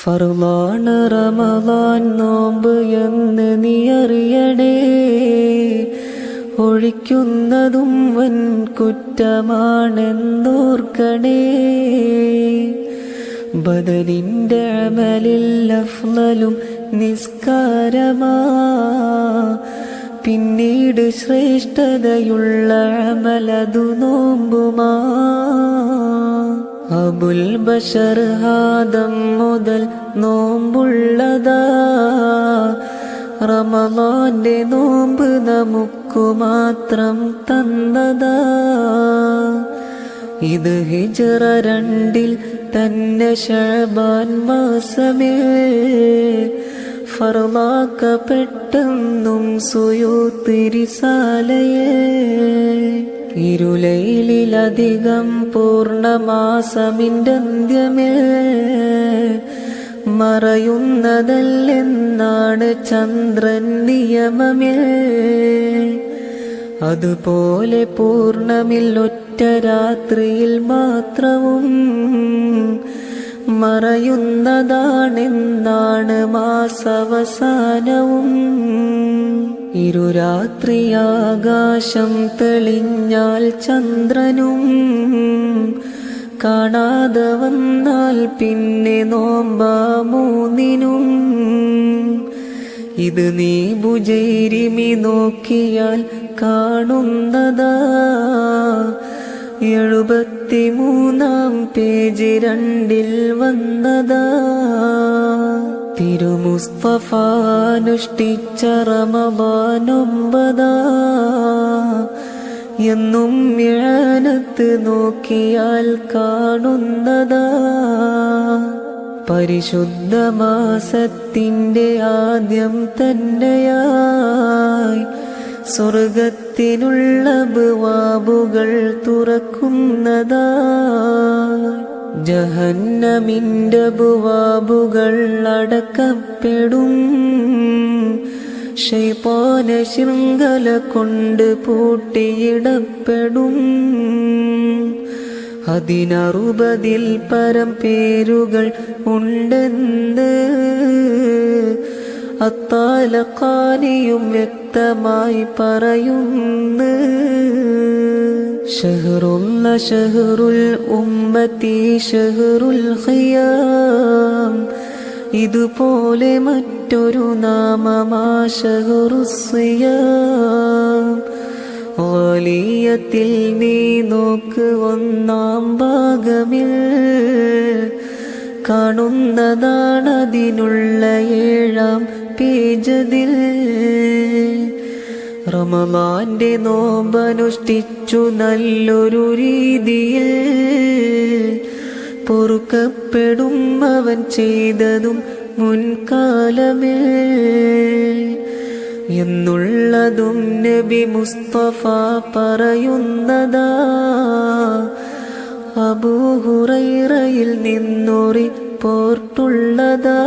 ഫർളാണ് റമളാൻ നോമ്പ് എന്ന് നീ അറിയണേ. ഒഴിക്കുന്നതും വൻ കുറ്റമാണെന്നോർക്കണേ. ബദനിന്റെ അമലിൽ അഫ്ളലും നിസ്കാരമാ, പിന്നീട് ശ്രേഷ്ഠതയുള്ള അമലതു നോമ്പുമാ. അബുൽ ബശർ ആദം മുതൽ നോമ്പുള്ളതാ, റമളാന്റെ നോമ്പ് നമുക്കു മാത്രം തന്നതാ. ഇത് ഹിജ്റ 2 തന്നെ ശഅബാൻ മാസമേ ഫർളാക്കപ്പെട്ടെന്നും സുയൂത്തി റിസാലയേ. ഇരുലൈലിലധികം പൂർണ്ണമാസമിൻ്റെ അന്ത്യമേ മറയുന്നതല്ലെന്നാണ് ചന്ദ്രൻ നിയമമേ. അതുപോലെ പൂർണ്ണമിൽ ഒറ്റ രാത്രിയിൽ മാത്രവും മറയുന്നതാണെന്നാണ് മാസവസാനവും. ഇരുരാത്രിയാകാശം തെളിഞ്ഞാൽ ചന്ദ്രനും കാണാതെ വന്നാൽ പിന്നെ നോമ്പാ 3-നും. ഇത് നീ ബുജൈരിമി നോക്കിയാൽ കാണുന്നതാ. 73-ാം പേജ് 2 വന്നതാ. തിരുമുസ്തഫ അനുഷ്ഠിച്ച റമളാൻ 9 എന്നും മിഅനത്ത് നോക്കിയാൽ കാണുന്നതാ. പരിശുദ്ധ മാസത്തിൻ്റെ ആദ്യം തന്നെയായി സ്വർഗത്തിനുള്ള അബ്വാബുകൾ തുറക്കുന്നതാ. ജഹന്നമിൻ്റെ അബ്വാബുകൾ അടക്കപ്പെടും. ശൈത്താന ശൃംഖല കൊണ്ട് പൂട്ടിയിടപ്പെടും. 60 പരം പേരുകൾ ഉണ്ടെന്ന് അത്താലഖാനിയും വ്യക്തമായി പറയുന്നു. ഷഹറുല്ല ഷഹറുൽ ഉമ്മത്തി ഷഹറുൽ ഖിയാം, ഇതുപോലെ മറ്റൊരു നാമമാ ഷഹറുസ്സിയാം. ഖാലിയത്തിൽ നീ നോക്ക് 1-ാം ഭാഗമിൽ കാണുന്നതാണതിനുള്ള 7-ാം പേജതിൽ. റമളാന്റെ നോമ്പനുഷ്ഠിച്ചു നല്ലൊരു രീതിയിൽ പൊറുക്കപ്പെടും അവൻ ചെയ്തതും മുൻകാലമേ എന്നുള്ളതും നബി മുസ്തഫ പറയുന്നതാ. അബൂ ഹുറൈറയിൽ നിന്നൊറി പോർട്ടുള്ളതാ.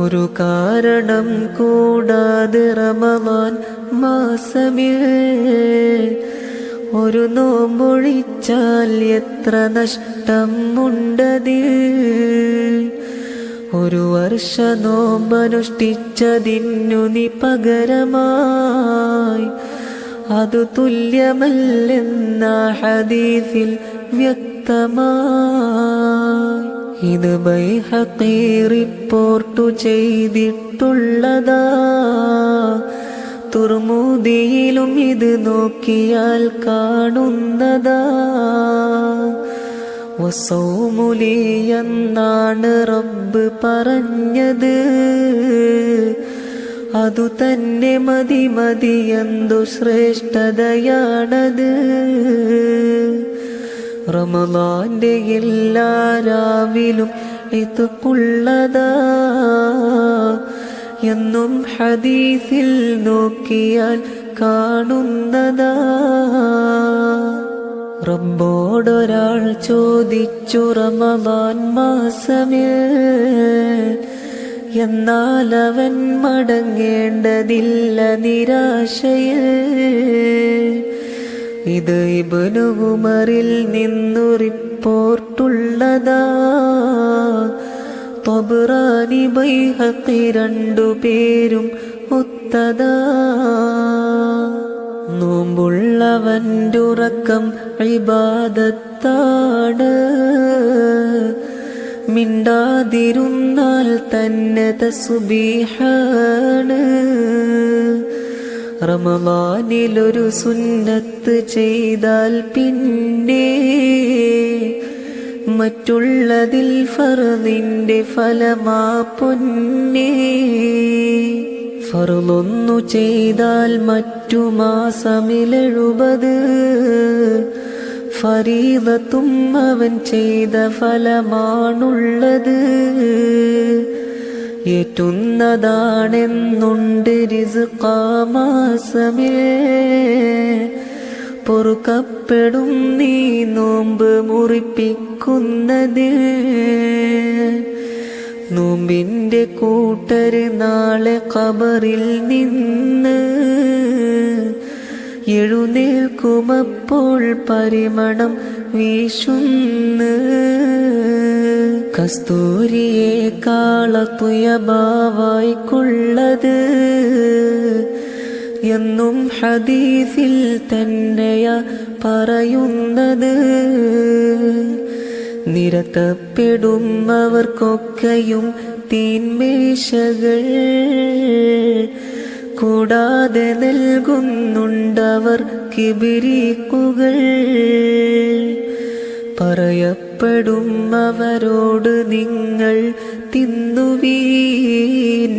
ഒരു കാരണം കൂടാതെ റമളാൻ മാസമിൽ ഒരു നോമ്പൊഴിച്ചാൽ എത്ര നഷ്ടം ഉണ്ടതിൽ. ഒരു വർഷ നോമ്പനുഷ്ഠിച്ചതിനു നീ പകരമായി അതു തുല്യമല്ലെന്ന ഹദീസിൽ വ്യക്തമായി. ഇത് ബൈഹഖി റിപ്പോർട്ടു ചെയ്തിട്ടുള്ളതാ. തുർമുദിയിലും ഇത് നോക്കിയാൽ കാണുന്നതാ. വസൗമുലി എന്നാണ് റബ്ബ് പറഞ്ഞത്. അതു തന്നെ മതി എന്തു ശ്രേഷ്ഠതയാണത്. റമളാന്റെ എല്ലാ രാവിലും ഇതുക്കുള്ളതാ എന്നും ഹദീസിൽ നോക്കിയാൽ കാണുന്നതാ. റബ്ബോടൊരാൾ ചോദിച്ചു റമളാൻ മാസമേ, എന്നാൽ അവൻ മടങ്ങേണ്ടതില്ല നിരാശയിൽ. ഇത് ഇബ്നു ഉമറിൽ നിന്നു റിപ്പോർട്ടുള്ളതാ. ത്വബ്റാനി ബൈഹഖി രണ്ടുപേരും ഒത്തതാ. നോമ്പുള്ളവൻ്റെ ഉറക്കം ഇബാദത്താണ്. മിണ്ടാതിരുന്നാൽ തന്നെ തസ്ബീഹാണ്. റമളാനിലൊരു സുന്നത്ത് ചെയ്താൽ പിന്നെ മറ്റുള്ളതിൽ ഫർദിന്റെ ഫലമാ പൊന്നേ. ഫർളൊന്നു ചെയ്താൽ മറ്റു മാസമിൽ70, ഫരീദത്തും അവൻ ചെയ്ത ഫലമാണുള്ളത്. ഏറ്റുന്നതാണെന്നുണ്ട് റിസ്ഖാ മാസമിൽ. പൊറുക്കപ്പെടും നീ നോമ്പ് മുറിപ്പിക്കുന്നതിൽ. നോമ്പിന്റെ കൂട്ടര് നാളെ ഖബറിൽ നിന്ന് എഴുന്നേൽക്കുമപ്പോൾ പരിമളം വീശുന്നു. കസ്തൂരിയേക്കാളത്തുയബാവായിക്കുള്ളത് എന്നും ഹദീസിൽ തന്നെയാ പറയുന്നത്. നിരത്തപ്പെടും അവർക്കൊക്കെയും തീന്മേശകൾ, കൂടാതെ നൽകുന്നുണ്ടവർ കിബിരീക്കുകൾ. പറയപ്പെടും അവരോട് നിങ്ങൾ തിന്നുവീൻ,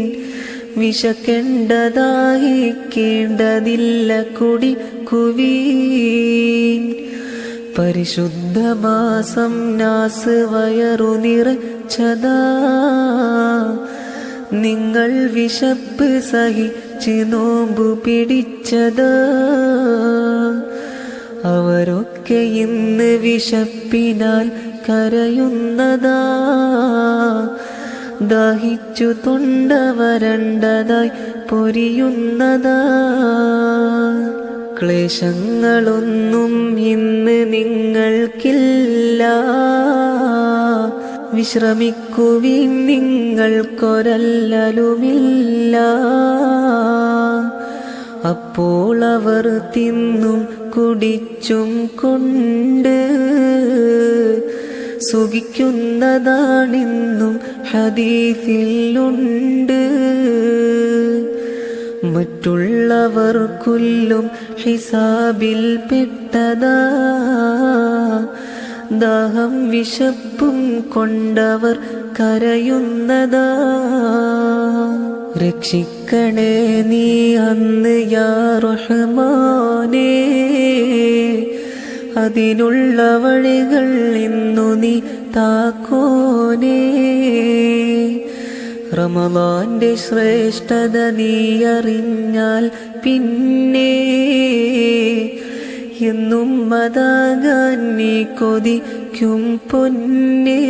വിശക്കേണ്ടതാഹിക്കേണ്ടതില്ല കുടിക്കുവീൻ. പരിശുദ്ധ മാസം നാസ് വയറു നിറച്ചതാ. നിങ്ങൾ വിശപ്പ് സഹിച്ച് നോമ്പു പിടിച്ചതാ. അവരൊക്കെ ഇന്ന് വിശപ്പിനാൽ കരയുന്നതാ. ദാഹിച്ചു തൊണ്ട വരണ്ടതായി പൊരിയുന്നതാ. ക്ലേശങ്ങളൊന്നും ഇന്ന് നിങ്ങൾക്കില്ല. വിശ്രമിക്കുവിൻ നിങ്ങൾക്കൊരല്ലലുമില്ല. അപ്പോൾ അവർ തിന്നും കുടിച്ചും കൊണ്ട് സുഖിക്കുന്നതാണെന്നും ഹദീസിലുണ്ട്. മറ്റുള്ളവർക്കുല്ലും ഹിസാബിൽ പെട്ടതാ. ദാഹം വിശപ്പും കൊണ്ടവർ കരയുന്നതാ. രക്ഷിക്കണേ നീ അന്ന് യാ റഹ്മാനേ. അതിനുള്ള വഴികൾ ഇന്നു നീ താക്കോനേ. റമളാന്റെ ശ്രേഷ്ഠത നീ അറിഞ്ഞാൽ പിന്നെ എന്നും മതാകാൻ നീ കൊതിക്കും പൊന്നേ.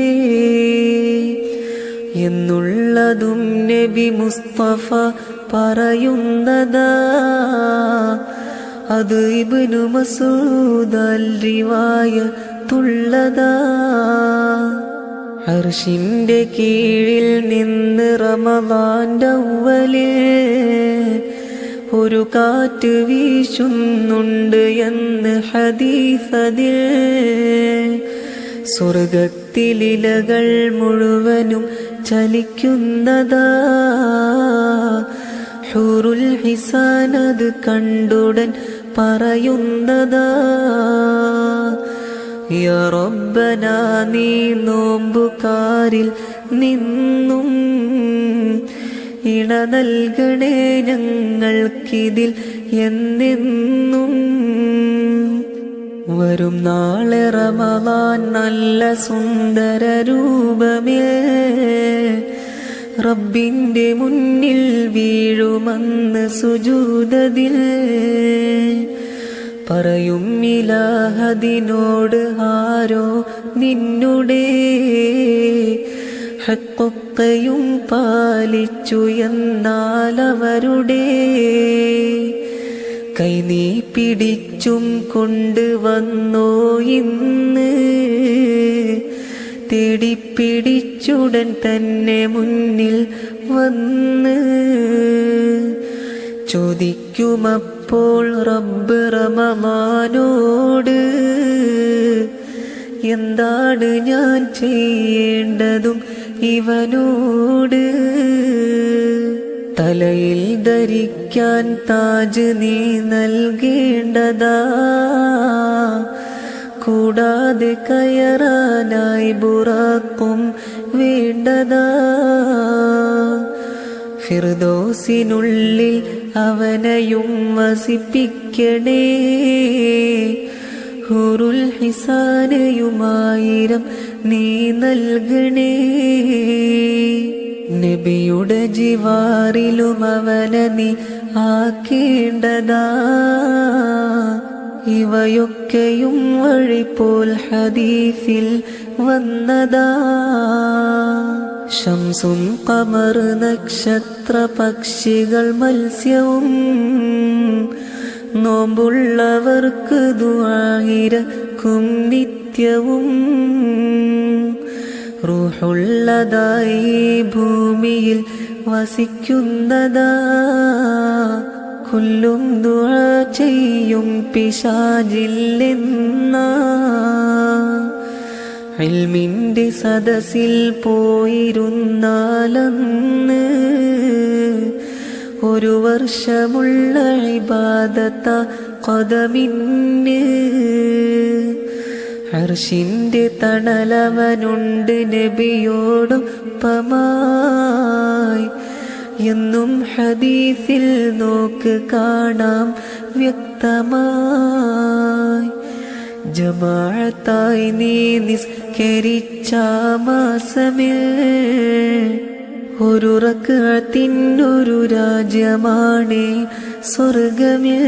എന്നുള്ളതും നബി മുസ്തഫ പറയുന്നതാ. അത് ഇബ്നു മസ്ഊദ് റിവായത്തുള്ളതാ. അർശിന്റെ കീഴിൽ നിന്ന് റമളാന്റെ അവ്വലിൽ ഒരു കാറ്റ് വീശുന്നുണ്ട് എന്ന് ഹദീസതിൽ. സ്വർഗത്തിലിലകൾ മുഴുവനും ചലിക്കുന്നതാ. ഹൂറുൽ ഹിസാനത് കണ്ടുടൻ പറയുന്നതാ. യാ റബ്ബനാ നീ നോമ്പുകാരിൽ നിന്നും ഇണ നൽകണേ ഞങ്ങൾക്കിതിൽ എന്നെന്നും. വരും നാളെ റമളാൻ നല്ല സുന്ദര രൂപമേ. റബ്ബിന്റെ മുന്നിൽ വീഴുമന്ന് സുജൂദതിൽ. പറയും ഇലാഹദിനോട് ആരോ നിന്നുടെ ഹഖൊക്കെയും പാലിച്ചു എന്നാലവരുടെ കൈ നീ പിടിച്ചും കൊണ്ടുവന്നോ ഇന്ന്, തേടിപ്പിടിച്ചുടൻ തന്നെ മുന്നിൽ വന്ന് ചോദിക്കുമപ്പോൾ റബ്ബ് റമളാനോട്, എന്താണ് ഞാൻ ചെയ്യേണ്ടതും ഇവനോട്. തലയിൽ ധരിക്കാൻ താജ് നീ നൽകേണ്ടതാ, കൂടാതെ കയറാനായി ബുറാക്കും വേണ്ടതാ. ഫിർദൗസിനുള്ളിൽ അവനെയും വസിപ്പിക്കണേ, ഹൂറുൽ ഹിസാനയുമായിരം നീ നൽകണേ. നബിയുടെ ജിവാറിലും അവനെ നീ ആക്കേണ്ടതാ, ഇവയൊക്കെയും വഴിപോൽ ഹദീസിൽ വന്നതാ. ശംസും ഖമർ നക്ഷത്ര പക്ഷികൾ മത്സ്യവും, നോമ്പുള്ളവർക്ക് ദുആയിരക്കും നിത്യവും. റൂഹുള്ളതായി ഭൂമിയിൽ വസിക്കുന്നതാ, കുല്ലും ദുആ ചെയ്യും പിശാചില്ലെന്നാ. ഇൽമിന്റെ സദസ്സിൽ പോയിരുന്നാലന്ന്, ഒരു വർഷമുള്ള ഇബാദത്ത ഖദമിന്. അർശിന്റെ തണലവനുണ്ട് നബിയോടൊപ്പമായി, എന്നും ഹദീസിൽ നോക്ക് കാണാം വ്യക്തമായി. ജമാഅത്തായി നീ നിസ്കരിച്ച മാസമിൽ, ഒരു റക്അത്തിനൊരു രാജ്യമാണ് സ്വർഗമിൽ.